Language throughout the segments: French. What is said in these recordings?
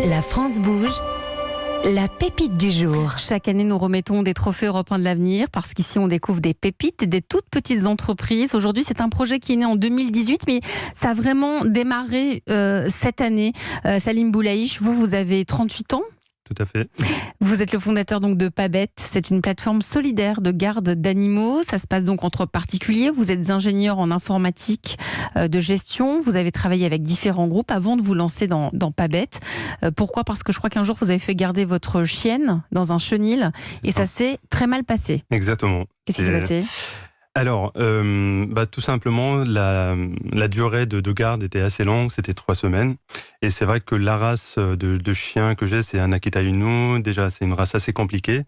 La France bouge, la pépite du jour. Chaque année, nous remettons des trophées européens de l'avenir parce qu'ici, on découvre des pépites, des toutes petites entreprises. Aujourd'hui, c'est un projet qui est né en 2018, mais ça a vraiment démarré cette année. Salim Boulaïch, vous avez 38 ans. Tout à fait. Vous êtes le fondateur donc de Pabet. C'est une plateforme solidaire de garde d'animaux. Ça se passe donc entre particuliers. Vous êtes ingénieur en informatique de gestion. Vous avez travaillé avec différents groupes avant de vous lancer dans Pabet. Pourquoi ? Parce que je crois qu'un jour, vous avez fait garder votre chienne dans un chenil et ça s'est très mal passé. Exactement. Qu'est-ce qui s'est passé ? Alors, tout simplement, la durée de garde était assez longue, c'était 3 semaines. Et c'est vrai que la race de chien que j'ai, c'est un Akita Inu. Déjà, c'est une race assez compliquée.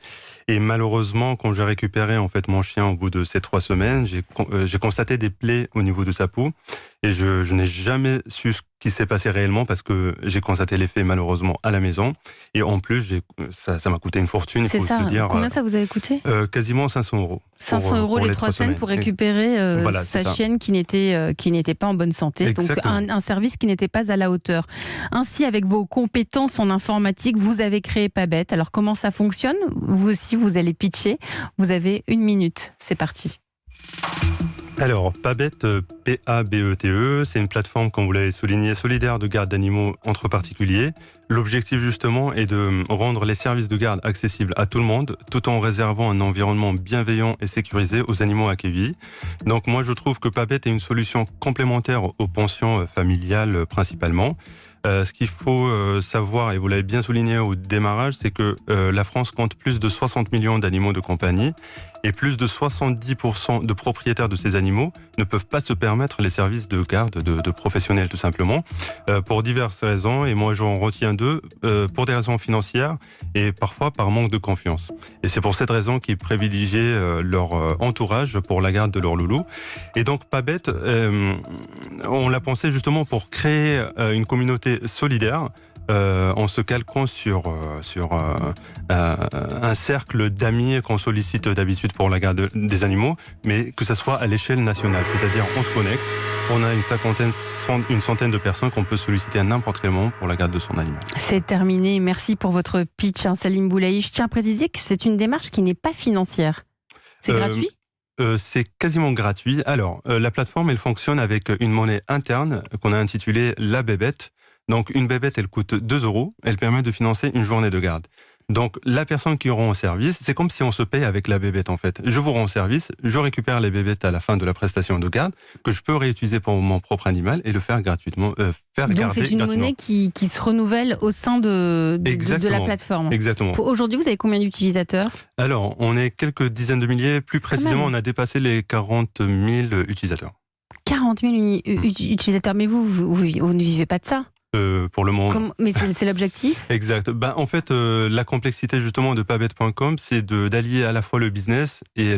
Et malheureusement, quand j'ai récupéré en fait mon chien au bout de ces 3 semaines, j'ai constaté des plaies au niveau de sa peau. Et je n'ai jamais su ce qui s'est passé réellement parce que j'ai constaté l'effet malheureusement à la maison. Et en plus, ça m'a coûté une fortune. C'est ça. Combien ça vous avait coûté ? Quasiment 500 €. 500 € les 3 semaines pour récupérer sa chienne qui n'était pas en bonne santé. Exactement. Donc un service qui n'était pas à la hauteur. Ainsi, avec vos compétences en informatique, vous avez créé Pabet. Alors comment ça fonctionne ? Vous aussi, vous allez pitcher. Vous avez 1 minute. C'est parti. Alors, Pabet, P-A-B-E-T-E, c'est une plateforme, comme vous l'avez souligné, solidaire de garde d'animaux entre particuliers. L'objectif, justement, est de rendre les services de garde accessibles à tout le monde, tout en réservant un environnement bienveillant et sécurisé aux animaux accueillis. Donc, moi, je trouve que Pabet est une solution complémentaire aux pensions familiales, principalement. Ce qu'il faut savoir, et vous l'avez bien souligné au démarrage, c'est que la France compte plus de 60 millions d'animaux de compagnie et plus de 70% de propriétaires de ces animaux ne peuvent pas se permettre les services de garde de professionnels, tout simplement, pour diverses raisons. Et moi, j'en retiens 2, pour des raisons financières et parfois par manque de confiance. Et c'est pour cette raison qu'ils privilégient leur entourage pour la garde de leur loulou. Et donc, Pabet, on l'a pensé justement pour créer une communauté solidaire en se calquant sur un cercle d'amis qu'on sollicite d'habitude pour la garde des animaux, mais que ça soit à l'échelle nationale. C'est-à-dire, on se connecte, on a une centaine de personnes qu'on peut solliciter à n'importe quel moment pour la garde de son animal. C'est terminé. Merci pour votre pitch, Salim Boulaïch. Je tiens à préciser que c'est une démarche qui n'est pas financière. C'est gratuit ? C'est quasiment gratuit. Alors, la plateforme, elle fonctionne avec une monnaie interne qu'on a intitulée la bébête. Donc, une bébête, elle coûte 2 €. Elle permet de financer une journée de garde. Donc, la personne qui rend service, c'est comme si on se paye avec la bébête, en fait. Je vous rends service, je récupère les bébêtes à la fin de la prestation de garde, que je peux réutiliser pour mon propre animal et le faire gratuitement, Donc, c'est une monnaie qui se renouvelle au sein de la plateforme. Exactement. Aujourd'hui, vous avez combien d'utilisateurs ? Alors, on est quelques dizaines de milliers. Plus précisément, on a dépassé les 40 000 utilisateurs. 40 000 utilisateurs, mais vous ne vivez pas de ça ? Pour le monde. Mais c'est l'objectif ? Exact. En fait, la complexité justement de Pabet.com, c'est d'allier à la fois le business et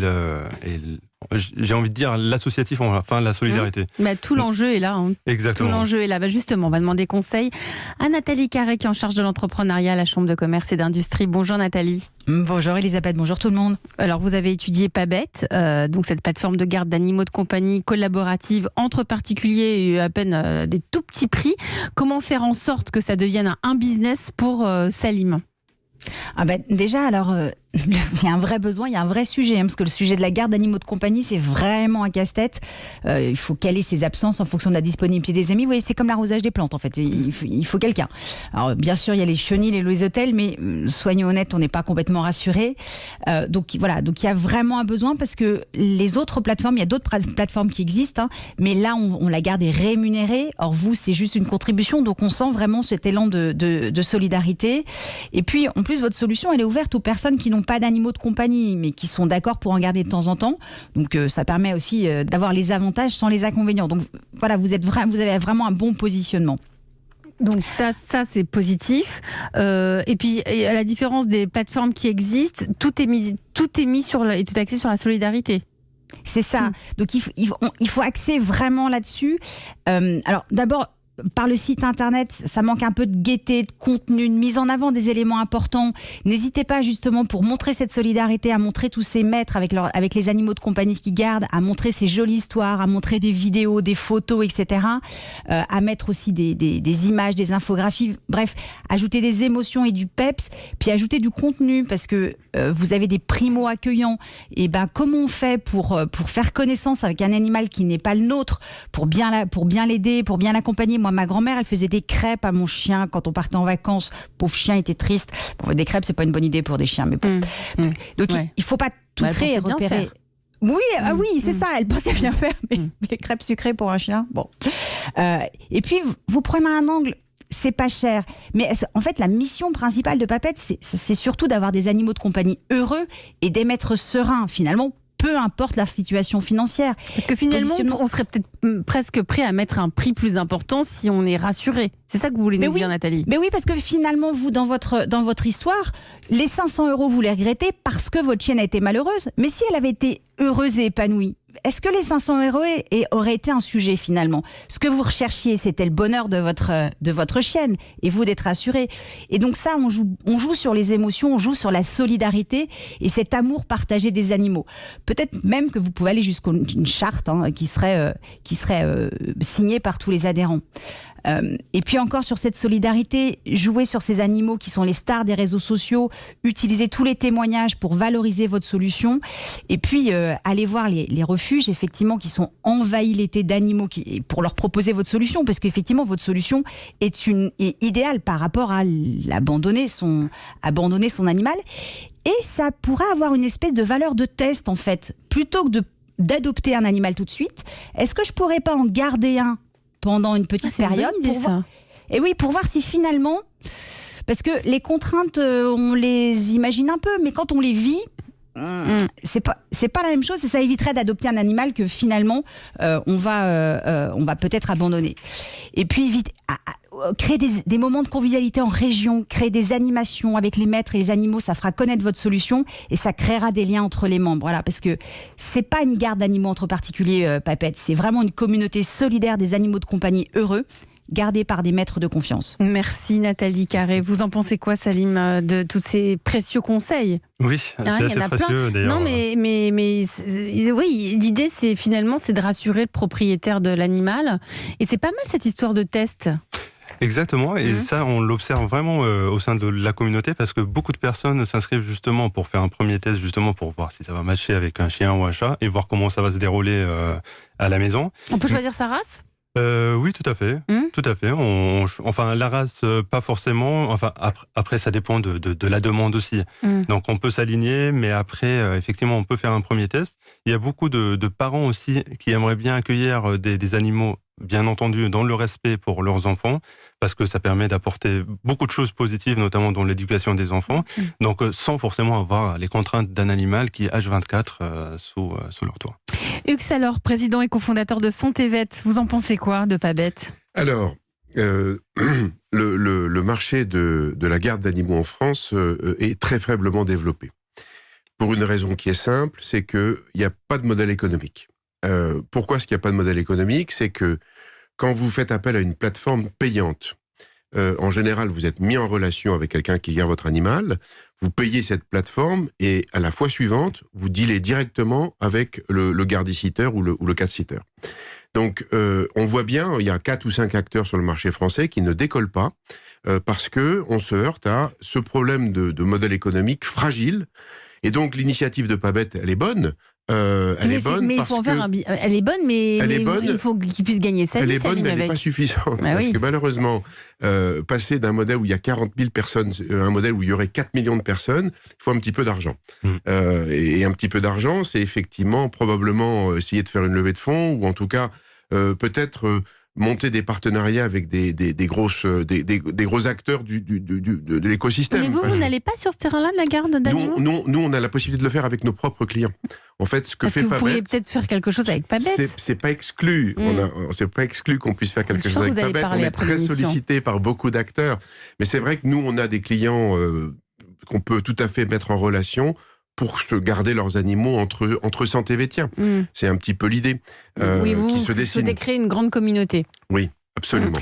j'ai envie de dire l'associatif, enfin la solidarité. Mais tout l'enjeu est là. Exactement. Tout l'enjeu est là. Justement, on va demander conseil à Nathalie Carré qui est en charge de l'entrepreneuriat à la Chambre de commerce et d'industrie. Bonjour Nathalie. Bonjour Elisabeth, bonjour tout le monde. Alors vous avez étudié Pabet, donc cette plateforme de garde d'animaux de compagnie collaborative entre particuliers et à peine des tout petits prix. Comment faire en sorte que ça devienne un business pour Salim ? Déjà, alors, il y a un vrai besoin, il y a un vrai sujet, parce que le sujet de la garde d'animaux de compagnie, c'est vraiment un casse-tête. Il faut caler ses absences en fonction de la disponibilité des amis. Vous voyez, c'est comme l'arrosage des plantes, en fait. Il faut quelqu'un. Alors, bien sûr, il y a les chenils et les hôtels, mais soyons honnêtes, on n'est pas complètement rassurés. Donc, voilà. Donc, il y a vraiment un besoin, parce que les autres plateformes, il y a d'autres plateformes qui existent, mais là, on la garde est rémunérée. Or, vous, c'est juste une contribution. Donc, on sent vraiment cet élan de solidarité. Et puis, en plus, votre solution, elle est ouverte aux personnes qui n'ont pas d'animaux de compagnie, mais qui sont d'accord pour en garder de temps en temps. Donc, ça permet aussi d'avoir les avantages sans les inconvénients. Donc, voilà, vous avez vraiment un bon positionnement. Donc ça c'est positif. Et puis, à la différence des plateformes qui existent, tout est axé sur la solidarité. C'est ça. Donc, il faut axer vraiment là-dessus. Alors, d'abord, par le site internet, ça manque un peu de gaieté, de contenu, de mise en avant des éléments importants. N'hésitez pas justement pour montrer cette solidarité, à montrer tous ces maîtres avec les animaux de compagnie qui gardent, à montrer ces jolies histoires, à montrer des vidéos, des photos, etc. À mettre aussi des images, des infographies, bref, ajouter des émotions et du peps, puis ajouter du contenu parce que vous avez des primo-accueillants. Et ben comment on fait pour faire connaissance avec un animal qui n'est pas le nôtre, pour bien l'aider, pour bien l'accompagner. Moi, ma grand-mère, elle faisait des crêpes à mon chien quand on partait en vacances. Pauvre chien, il était triste. Bon, des crêpes, c'est pas une bonne idée pour des chiens, mais bon. Donc, il faut pas tout créer et repérer. Oui, oui, c'est ça. Elle pensait bien faire, mais les crêpes sucrées pour un chien, bon. Et puis, vous prenez un angle. C'est pas cher. Mais en fait, la mission principale de Papette, c'est surtout d'avoir des animaux de compagnie heureux et des maîtres sereins, finalement, peu importe la situation financière. Parce que finalement, on serait peut-être presque prêt à mettre un prix plus important si on est rassuré. C'est ça que vous voulez nous dire, Nathalie? Mais oui, parce que finalement, vous, dans votre histoire, les 500 €, vous les regrettez parce que votre chienne a été malheureuse. Mais si elle avait été heureuse et épanouie, est-ce que les 500 € auraient été un sujet finalement? Ce que vous recherchiez, c'était le bonheur de votre chienne et vous d'être rassuré. Et donc ça, on joue sur les émotions, on joue sur la solidarité et cet amour partagé des animaux. Peut-être même que vous pouvez aller jusqu'à une charte qui serait signée par tous les adhérents. Et puis encore sur cette solidarité, jouer sur ces animaux qui sont les stars des réseaux sociaux, utiliser tous les témoignages pour valoriser votre solution, et puis aller voir les refuges effectivement qui sont envahis l'été d'animaux pour leur proposer votre solution, parce qu'effectivement votre solution est idéale par rapport à abandonner son animal, et ça pourrait avoir une espèce de valeur de test en fait, plutôt que d'adopter un animal tout de suite. Est-ce que je pourrais pas en garder un pendant une petite période et oui, pour voir si finalement, parce que les contraintes, on les imagine un peu, mais quand on les vit, c'est pas la même chose, et ça éviterait d'adopter un animal que finalement on va peut-être abandonner. Et puis créer des moments de convivialité en région, créer des animations avec les maîtres et les animaux, ça fera connaître votre solution et ça créera des liens entre les membres. Voilà, parce que c'est pas une garde d'animaux entre particuliers, Papette, c'est vraiment une communauté solidaire des animaux de compagnie heureux, gardés par des maîtres de confiance. Merci Nathalie Carré. Vous en pensez quoi, Salim, de tous ces précieux conseils? Oui, c'est assez précieux d'ailleurs. Non, mais oui, l'idée c'est de rassurer le propriétaire de l'animal. Et c'est pas mal cette histoire de test. Exactement, et ça on l'observe vraiment au sein de la communauté, parce que beaucoup de personnes s'inscrivent justement pour faire un premier test, justement pour voir si ça va matcher avec un chien ou un chat et voir comment ça va se dérouler à la maison. On peut choisir sa race? Oui, tout à fait. Tout à fait. Enfin, la race, pas forcément. Enfin, après, ça dépend de la demande aussi. Donc, on peut s'aligner, mais après, effectivement, on peut faire un premier test. Il y a beaucoup de parents aussi qui aimeraient bien accueillir des animaux, bien entendu, dans le respect pour leurs enfants, parce que ça permet d'apporter beaucoup de choses positives, notamment dans l'éducation des enfants. Donc, sans forcément avoir les contraintes d'un animal qui est H24 sous leur toit. Hugues Salor, président et cofondateur de Santé Vet, vous en pensez quoi de Pabette? Alors, le marché de la garde d'animaux en France est très faiblement développé. Pour une raison qui est simple, c'est qu'il n'y a pas de modèle économique. Pourquoi est-ce qu'il n'y a pas de modèle économique? C'est que quand vous faites appel à une plateforme payante, en général, vous êtes mis en relation avec quelqu'un qui garde votre animal, vous payez cette plateforme et à la fois suivante, vous dealez directement avec le garde-sitter ou le cat-sitter. Donc, on voit bien, il y a 4 ou 5 acteurs sur le marché français qui ne décollent pas parce qu'on se heurte à ce problème de modèle économique fragile. Et donc, l'initiative de Pabette, elle est bonne. Elle est bonne, mais il faut en faire elle est bonne, mais il faut qu'il puisse gagner sa vie. Elle est bonne, mais elle n'est pas suffisante. Parce que malheureusement, passer d'un modèle où il y a 40 000 personnes à un modèle où il y aurait 4 millions de personnes, il faut un petit peu d'argent. Et un petit peu d'argent, c'est effectivement probablement essayer de faire une levée de fonds, ou en tout cas peut-être monter des partenariats avec des gros acteurs de l'écosystème. Mais vous n'allez pas sur ce terrain-là de la garde d'animaux? Nous, on a la possibilité de le faire avec nos propres clients. En fait, ce que fait Pabette, vous pourriez peut-être faire quelque chose avec Pabette. C'est pas exclu. C'est pas exclu qu'on puisse faire quelque chose avec Pabette. On est très sollicité par beaucoup d'acteurs. Mais c'est vrai que nous, on a des clients qu'on peut tout à fait mettre en relation pour se garder leurs animaux entre Santé Vétien. C'est un petit peu l'idée oui, qui se dessine. Vous souhaitez créer une grande communauté. Oui, absolument.